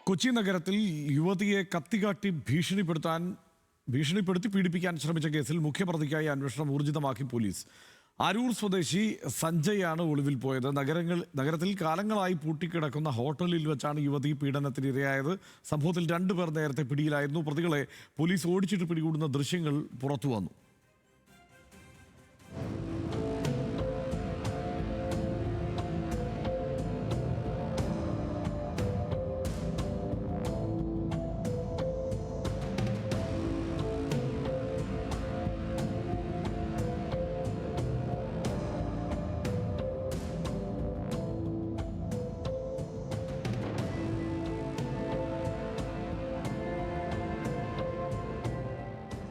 കൊച്ചി നഗരത്തിൽ യുവതിയെ കത്തികാട്ടി ഭീഷണിപ്പെടുത്തി പീഡിപ്പിക്കാൻ ശ്രമിച്ച കേസിൽ മുഖ്യപ്രതിക്കായി അന്വേഷണം ഊർജിതമാക്കി പോലീസ്. അരൂർ സ്വദേശി സഞ്ജയാണ് ഒളിവിൽ പോയത്. നഗരത്തിൽ കാലങ്ങളായി പൂട്ടിക്കിടക്കുന്ന ഹോട്ടലിൽ വെച്ചാണ് യുവതി പീഡനത്തിന് ഇരയായത്. സംഭവത്തിൽ 2 പേർ നേരത്തെ പിടിയിലായിരുന്നു. പ്രതികളെ പോലീസ് ഓടിച്ചിട്ട് പിടികൂടുന്ന ദൃശ്യങ്ങൾ പുറത്തു വന്നു.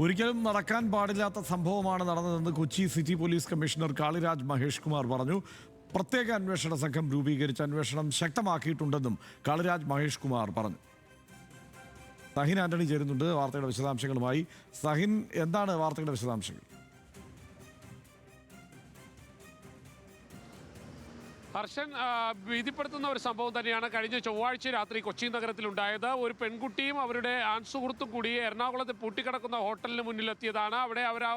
ഒരിക്കലും നടക്കാൻ പാടില്ലാത്ത സംഭവമാണ് നടന്നതെന്ന് Kochi city police commissioner Kaliraj Mahesh Kumar പറഞ്ഞു. പ്രത്യേക അന്വേഷണ സംഘം രൂപീകരിച്ച് അന്വേഷണം ശക്തമാക്കിയിട്ടുണ്ടെന്നും കാളിരാജ് മഹേഷ് കുമാർ പറഞ്ഞു. സഹിൻ ആന്റണി ചേരുന്നുണ്ട് വാർത്തയുടെ വിശദാംശങ്ങളുമായി. സഹിൻ, എന്താണ് വാർത്തയുടെ വിശദാംശങ്ങൾ? ഹർഷൻ, ഭീതിപ്പെടുത്തുന്ന ഒരു സംഭവം തന്നെയാണ് കഴിഞ്ഞ ചൊവ്വാഴ്ച രാത്രി കൊച്ചി നഗരത്തിലുണ്ടായത്. ഒരു പെൺകുട്ടിയും അവരുടെ ആൺസുഹൃത്തും കൂടി എറണാകുളത്ത് പൂട്ടിക്കിടക്കുന്ന ഹോട്ടലിന് മുന്നിലെത്തിയതാണ്. അവിടെ അവർ ആ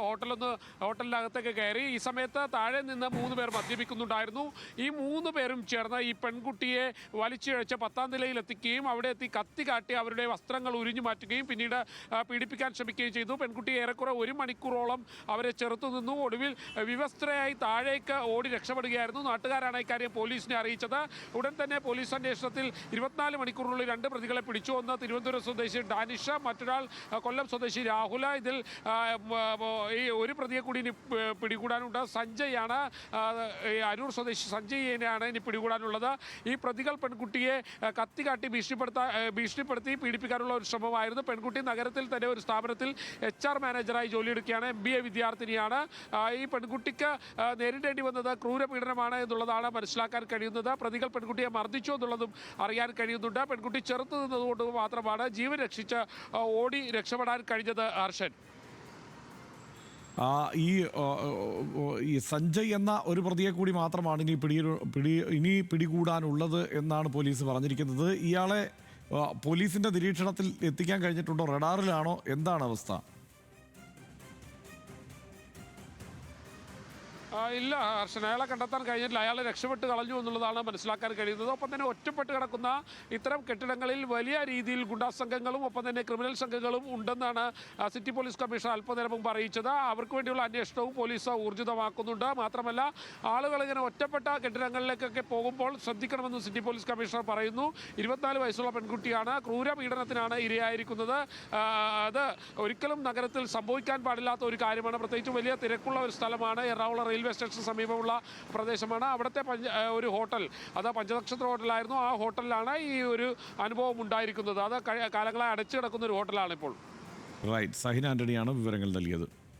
ഹോട്ടലിനകത്തേക്ക് കയറി. ഈ സമയത്ത് താഴെ നിന്ന് 3 പേർ മദ്യപിക്കുന്നുണ്ടായിരുന്നു. ഈ 3 പേരും ചേർന്ന് ഈ പെൺകുട്ടിയെ വലിച്ചിഴച്ച് 10ാം നിലയിലെത്തിക്കുകയും അവിടെ എത്തി കത്തി കാട്ടി അവരുടെ വസ്ത്രങ്ങൾ ഉരിഞ്ഞു മാറ്റുകയും പിന്നീട് പീഡിപ്പിക്കാൻ ശ്രമിക്കുകയും ചെയ്തു. പെൺകുട്ടി ഏറെക്കുറെ 1 മണിക്കൂറോളം അവരെ ചെറുത്തു നിന്നു. ഒടുവിൽ വിവസ്ത്രയായി താഴേക്ക് ഓടി രക്ഷപ്പെടുകയായിരുന്നു. നാട്ടുകാരാണ് ഇക്കാര്യം പോലീസിനെ അറിയിച്ചത്. ഉടൻ തന്നെ പോലീസ് അന്വേഷണത്തിൽ 24 മണിക്കൂറിനുള്ളിൽ 2 പ്രതികളെ പിടിച്ചു. ഒന്ന് തിരുവനന്തപുരം സ്വദേശി ഡാനിഷ, മറ്റൊരാൾ കൊല്ലം സ്വദേശി രാഹുല. ഇതിൽ ഈ ഒരു പ്രതിയെ കൂടി ഇനി പിടികൂടാനുണ്ട്. സഞ്ജയാണ്, അരൂർ സ്വദേശി സഞ്ജയിനെയാണ് ഇനി പിടികൂടാനുള്ളത്. ഈ പ്രതികൾ പെൺകുട്ടിയെ കത്തികാട്ടി ഭീഷണിപ്പെടുത്തി പീഡിപ്പിക്കാനുള്ള ഒരു ശ്രമമായിരുന്നു. പെൺകുട്ടി നഗരത്തിൽ തന്നെ ഒരു സ്ഥാപനത്തിൽ HR മാനേജറായി ജോലിയെടുക്കുകയാണ്. MBA വിദ്യാർത്ഥിനിയാണ്. ഈ പെൺകുട്ടിക്ക് നേരിടേണ്ടി വന്നത് ക്രൂരപീഡനമാണ് എന്നുള്ളതാണ് മനസ്സിലാക്കാൻ കഴിയുന്നത്. പ്രതികൾ പെൺകുട്ടിയെ മർദ്ദിച്ചു എന്നുള്ളതും അറിയാൻ കഴിയുന്നുണ്ട്. പെൺകുട്ടി ചെറുത്തു നിന്നതുകൊണ്ട് മാത്രമാണ് ജീവൻ രക്ഷിച്ച് ഓടി രക്ഷപ്പെടാൻ കഴിഞ്ഞത്. ഹർഷൻ, ഈ സഞ്ജയ് എന്ന ഒരു പ്രതിയെ കൂടി മാത്രമാണ് ഇനി പിടികൂടാനുള്ളത് എന്നാണ് പോലീസ് പറഞ്ഞിരിക്കുന്നത്. ഇയാളെ പോലീസിന്റെ നിരീക്ഷണത്തിൽ എത്തിക്കാൻ കഴിഞ്ഞിട്ടുണ്ടോ? റഡാറിലാണോ? എന്താണ് അവസ്ഥ? ഇല്ല ഹർഷൻ, അയാളെ കണ്ടെത്താൻ കഴിഞ്ഞിട്ടില്ല. അയാളെ രക്ഷപ്പെട്ട് കളഞ്ഞു എന്നുള്ളതാണ് മനസ്സിലാക്കാൻ കഴിയുന്നത്. ഒപ്പം തന്നെ ഒറ്റപ്പെട്ട് കിടക്കുന്ന ഇത്തരം കെട്ടിടങ്ങളിൽ വലിയ രീതിയിൽ ഗുണ്ടാ സംഘങ്ങളും ഒപ്പം തന്നെ ക്രിമിനൽ സംഘങ്ങളും ഉണ്ടെന്നാണ് സിറ്റി പോലീസ് കമ്മീഷണർ അല്പനേരം മുമ്പ് അറിയിച്ചത്. അവർക്ക് വേണ്ടിയുള്ള അന്വേഷണവും പോലീസ് ഊർജിതമാക്കുന്നുണ്ട്. മാത്രമല്ല, ആളുകൾ ഇങ്ങനെ ഒറ്റപ്പെട്ട കെട്ടിടങ്ങളിലേക്കൊക്കെ പോകുമ്പോൾ ശ്രദ്ധിക്കണമെന്ന് സിറ്റി പോലീസ് കമ്മീഷണർ പറയുന്നു. 24 വയസ്സുള്ള പെൺകുട്ടിയാണ്. ക്രൂരപീഡനത്തിനാണ് ഇരയായിരിക്കുന്നത്. അത് ഒരിക്കലും നഗരത്തിൽ സംഭവിക്കാൻ പാടില്ലാത്ത ഒരു കാര്യമാണ്. പ്രത്യേകിച്ച് വലിയ തിരക്കുള്ള ഒരു സ്ഥലമാണ്. എറണാകുളം റെയിൽവേ സ്റ്റേഷന് സമീപമുള്ള പ്രദേശമാണ്. അവിടുത്തെ ഒരു ഹോട്ടൽ, അത് പഞ്ചനക്ഷത്ര ഹോട്ടലായിരുന്നു. ആ ഹോട്ടലിലാണ് ഈ ഒരു അനുഭവം ഉണ്ടായിരിക്കുന്നത്. അത് കാലങ്ങളായി അടച്ചു കിടക്കുന്ന ഒരു ഹോട്ടലാണ് ഇപ്പോൾ. റൈറ്റ്, സഹിൻ ആന്റണിയാണ് വിവരങ്ങൾ നൽകിയത്.